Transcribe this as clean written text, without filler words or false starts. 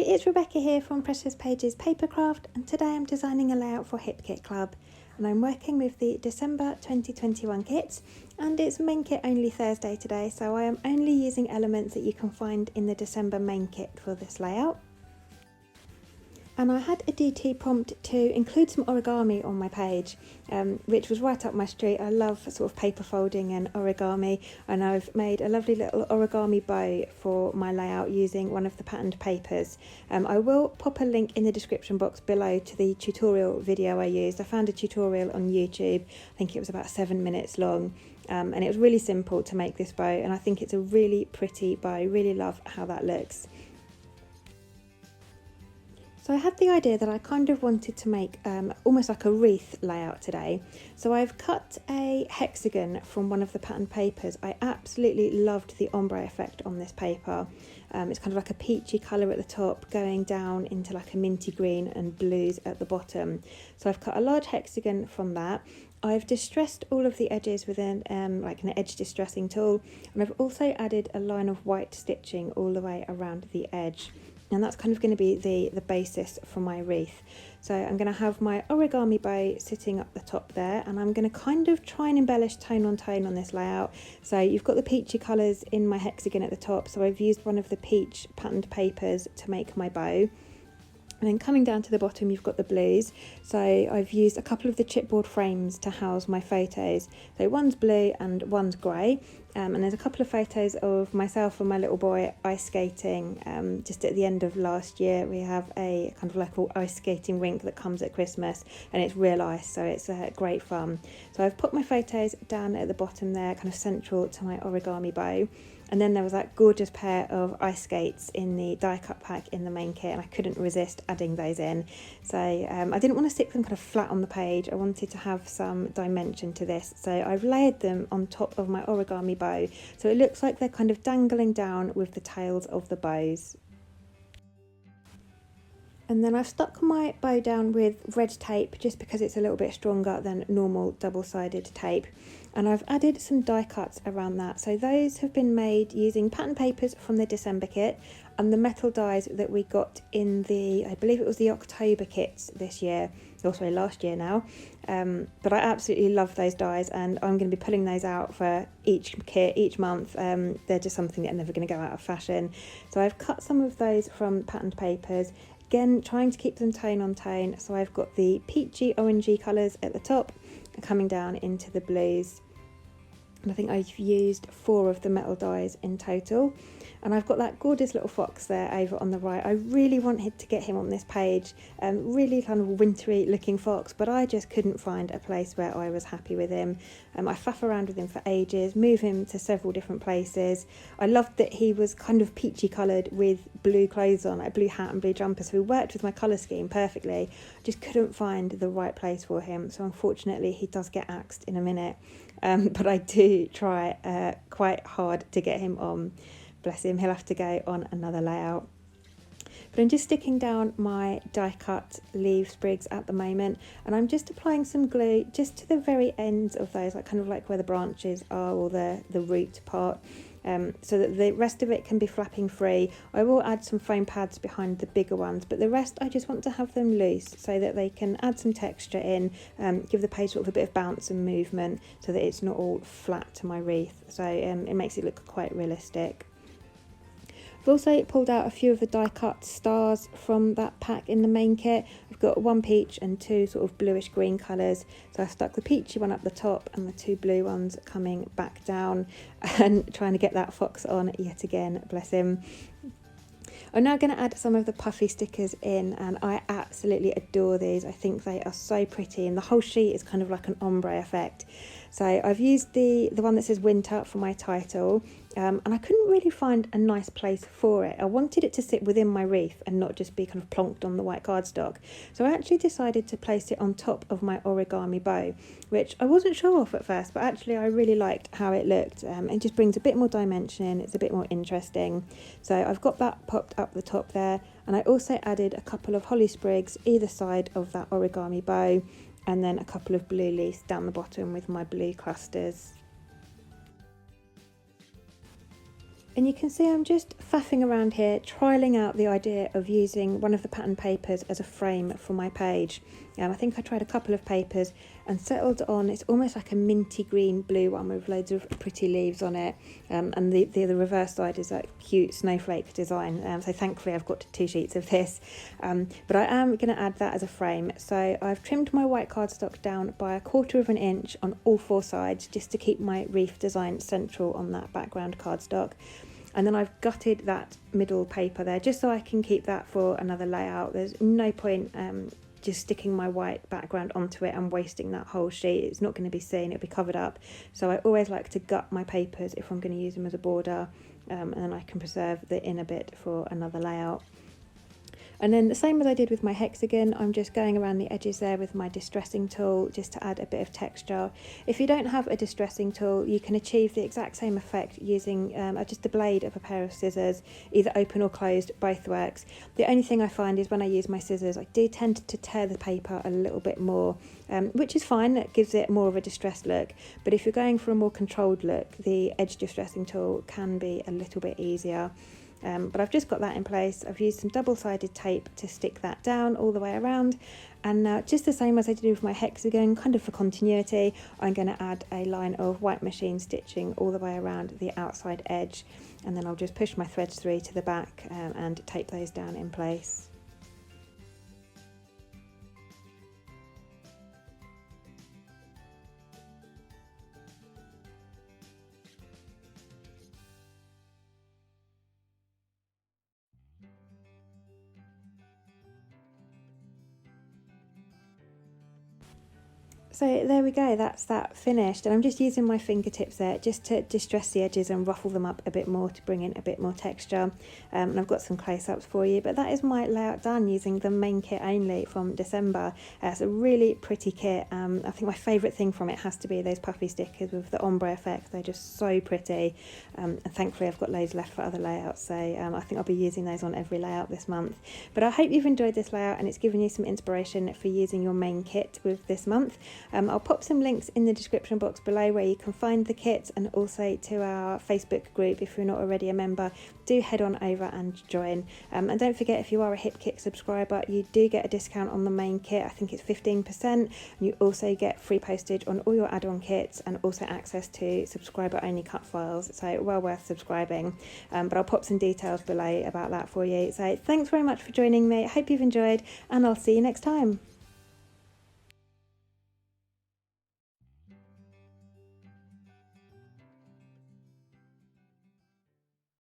it's Rebecca here from Precious Pages Papercraft, and today I'm designing a layout for Hip Kit Club, and I'm working with the December 2021 kits, and it's main kit only Thursday today, so I am only using elements that you can find in the December main kit for this layout. And I had a DT prompt to include some origami on my page, which was right up my street. I love sort of paper folding and origami, and I've made a lovely little origami bow for my layout using one of the patterned papers. I will pop a link in the description box below to the tutorial video I used. I found a tutorial on YouTube, I think it was about 7 minutes long, and it was really simple to make this bow, and I think it's a really pretty bow. I really love how that looks. So I had the idea that I kind of wanted to make almost like a wreath layout today. So I've cut a hexagon from one of the patterned papers. I absolutely loved the ombre effect on this paper. It's kind of like a peachy colour at the top going down into like a minty green and blues at the bottom. So I've cut a large hexagon from that. I've distressed all of the edges with like an edge distressing tool, and I've also added a line of white stitching all the way around the edge. And that's kind of going to be the basis for my wreath. So I'm going to have my origami bow sitting up the top there, and I'm going to kind of try and embellish tone on this layout. So you've got the peachy colours in my hexagon at the top, so I've used one of the peach patterned papers to make my bow. And then coming down to the bottom, you've got the blues. So I've used a couple of the chipboard frames to house my photos. So one's blue and one's grey. And there's a couple of photos of myself and my little boy ice skating. Just at the end of last year, we have a kind of like an ice skating rink that comes at Christmas, and it's real ice, so it's great fun. So I've put my photos down at the bottom there, kind of central to my origami bow. And then there was that gorgeous pair of ice skates in the die cut pack in the main kit, and I couldn't resist adding those in. So I didn't want to stick them kind of flat on the page. I wanted to have some dimension to this. So I've layered them on top of my origami bow. So it looks like they're kind of dangling down with the tails of the bows. And then I've stuck my bow down with red tape just because it's a little bit stronger than normal double-sided tape. And I've added some die cuts around that. So those have been made using pattern papers from the December kit and the metal dies that we got in the, I believe it was the October kits this year, or sorry, last year now. But I absolutely love those dies, and I'm going to be pulling those out for each kit, each month. They're just something that are never going to go out of fashion. So I've cut some of those from patterned papers. Again, trying to keep them tone on tone. So I've got the peachy orangey colours at the top and coming down into the blues. And I think I've used 4 of the metal dies in total. And I've got that gorgeous little fox there over on the right. I really wanted to get him on this page, really kind of wintry looking fox, but I just couldn't find a place where I was happy with him. I faff around with him for ages, move him to several different places. I loved that he was kind of peachy coloured with blue clothes on, like blue hat and blue jumper, so he worked with my colour scheme perfectly. Just couldn't find the right place for him, so unfortunately he does get axed in a minute. But I do try quite hard to get him on. Bless him, he'll have to go on another layout. But I'm just sticking down my die cut leaf sprigs at the moment, and I'm just applying some glue just to the very ends of those, like kind of like where the branches are, or the root part, so that the rest of it can be flapping free. I will add some foam pads behind the bigger ones, but the rest I just want to have them loose so that they can add some texture in, give the page sort of a bit of bounce and movement so that it's not all flat to my wreath. So it makes it look quite realistic. I've also pulled out a few of the die cut stars from that pack in the main kit. I've got 1 peach and 2 sort of bluish green colours. So I've stuck the peachy one up the top and the 2 blue ones coming back down, and trying to get that fox on yet again, bless him. I'm now going to add some of the puffy stickers in, and I absolutely adore these. I think they are so pretty, and the whole sheet is kind of like an ombre effect. So I've used the one that says winter for my title, and I couldn't really find a nice place for it. I wanted it to sit within my wreath and not just be kind of plonked on the white cardstock. So I actually decided to place it on top of my origami bow, which I wasn't sure of at first, but actually I really liked how it looked. It just brings a bit more dimension in, it's a bit more interesting. So I've got that popped up the top there, and I also added a couple of holly sprigs either side of that origami bow, and then a couple of blue leaves down the bottom with my blue clusters. And you can see I'm just faffing around here, trialling out the idea of using one of the pattern papers as a frame for my page. I think I tried a couple of papers and settled on, it's almost like a minty green blue one with loads of pretty leaves on it, and the reverse side is that cute snowflake design, so thankfully I've got 2 sheets of this, but I am going to add that as a frame. So I've trimmed my white cardstock down by 1/4 of an inch on all 4 sides just to keep my reef design central on that background cardstock. And then I've gutted that middle paper there just so I can keep that for another layout. There's no point just sticking my white background onto it and wasting that whole sheet. It's not going to be seen, it'll be covered up. So I always like to gut my papers if I'm going to use them as a border, and then I can preserve the inner bit for another layout. And then the same as I did with my hexagon, I'm just going around the edges there with my distressing tool just to add a bit of texture. If you don't have a distressing tool, you can achieve the exact same effect using just the blade of a pair of scissors, either open or closed, both works. The only thing I find is when I use my scissors, I do tend to tear the paper a little bit more, which is fine, that gives it more of a distressed look. But if you're going for a more controlled look, the edge distressing tool can be a little bit easier. But I've just got that in place. I've used some double-sided tape to stick that down all the way around, and now just the same as I did with my hexagon, kind of for continuity, I'm going to add a line of white machine stitching all the way around the outside edge, and then I'll just push my threads through to the back and tape those down in place. So there we go, that's that finished, and I'm just using my fingertips there just to distress the edges and ruffle them up a bit more to bring in a bit more texture, and I've got some close-ups for you, but that is my layout done using the main kit only from December. It's a really pretty kit. I think my favourite thing from it has to be those puffy stickers with the ombre effect. They're just so pretty, and thankfully I've got loads left for other layouts, so I think I'll be using those on every layout this month. But I hope you've enjoyed this layout and it's given you some inspiration for using your main kit with this month. I'll pop some links in the description box below where you can find the kit, and also to our Facebook group. If you're not already a member, do head on over and join. And don't forget, if you are a Hip Kit subscriber, you do get a discount on the main kit. I think it's 15%, and you also get free postage on all your add-on kits and also access to subscriber only cut files, so well worth subscribing. But I'll pop some details below about that for you. So thanks very much for joining me. I hope you've enjoyed, and I'll see you next time.